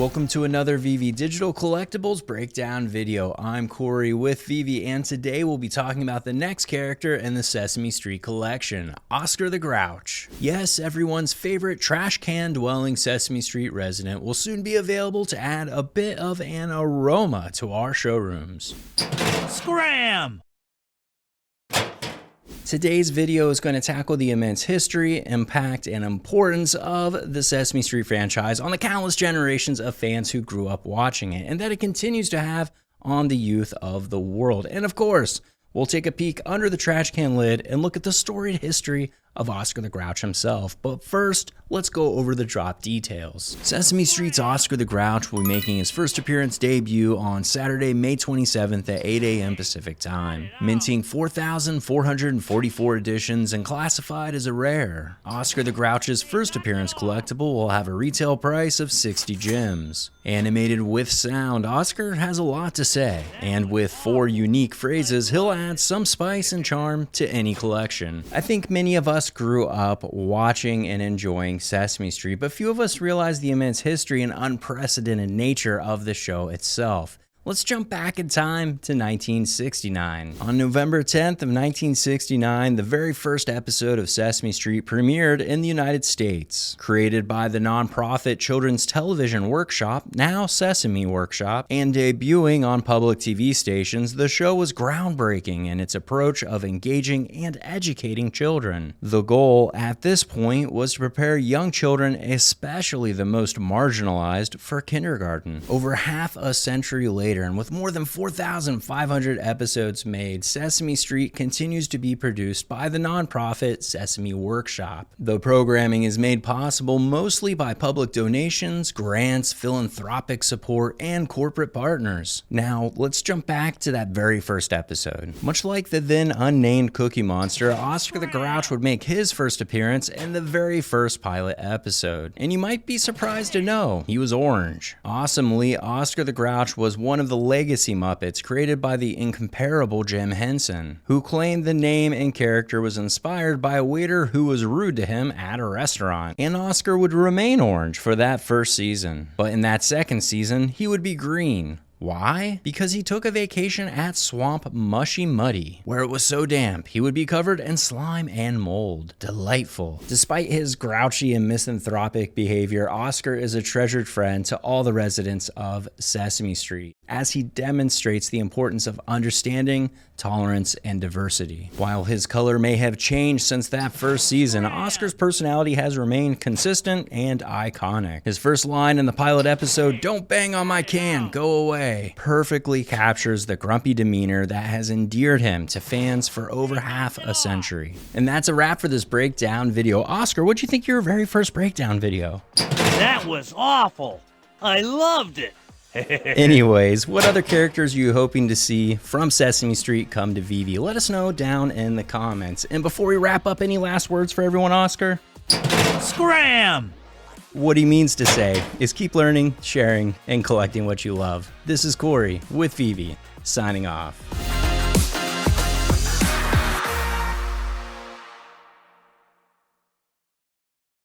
Welcome to another VeVe Digital Collectibles Breakdown video. I'm Corey with VeVe, and today we'll be talking about the next character in the Sesame Street collection, Oscar the Grouch. Yes, everyone's favorite trash can dwelling Sesame Street resident will soon be available to add a bit of an aroma to our showrooms. Scram! Today's video is going to tackle the immense history, impact, and importance of the Sesame Street franchise on the countless generations of fans who grew up watching it, and that it continues to have on the youth of the world. And of course, we'll take a peek under the trash can lid and look at the storied history of Oscar the Grouch himself. But first, let's go over the drop details. Sesame Street's Oscar the Grouch will be making his first appearance debut on Saturday, May 27th at 8 a.m. Pacific Time, minting 4,444 editions and classified as a rare. Oscar the Grouch's first appearance collectible will have a retail price of 60 gems. Animated with sound, Oscar has a lot to say, and with 4 unique phrases, he'll add some spice and charm to any collection. I think many of us grew up watching and enjoying Sesame Street, but few of us realize the immense history and unprecedented nature of the show itself. Let's jump back in time to 1969. On November 10th of 1969, the very first episode of Sesame Street premiered in the United States. Created by the nonprofit Children's Television Workshop, now Sesame Workshop, and debuting on public TV stations, the show was groundbreaking in its approach of engaging and educating children. The goal at this point was to prepare young children, especially the most marginalized, for kindergarten. Over half a century later, and with more than 4,500 episodes made, Sesame Street continues to be produced by the nonprofit Sesame Workshop. The programming is made possible mostly by public donations, grants, philanthropic support, and corporate partners. Now, let's jump back to that very first episode. Much like the then unnamed Cookie Monster, Oscar the Grouch would make his first appearance in the very first pilot episode. And you might be surprised to know, he was orange. Awesomely, Oscar the Grouch was one of the legacy Muppets created by the incomparable Jim Henson, who claimed the name and character was inspired by a waiter who was rude to him at a restaurant. And Oscar would remain orange for that first season. But in that second season, he would be green. Why? Because he took a vacation at Swamp Mushy Muddy, where it was so damp he would be covered in slime and mold. Delightful. Despite his grouchy and misanthropic behavior, Oscar is a treasured friend to all the residents of Sesame Street, as he demonstrates the importance of understanding, tolerance, and diversity. While his color may have changed since that first season, Oscar's personality has remained consistent and iconic. His first line in the pilot episode, "Don't bang on my can, go away," perfectly captures the grumpy demeanor that has endeared him to fans for over half a century. And that's a wrap for this breakdown video. Oscar, what'd you think of your very first breakdown video? That was awful. I loved it. Anyways, what other characters are you hoping to see from Sesame Street come to VeVe? Let us know down in the comments. And before we wrap up, any last words for everyone, Oscar? Scram! What he means to say is keep learning, sharing, and collecting what you love. This is Corey with VeVe, signing off.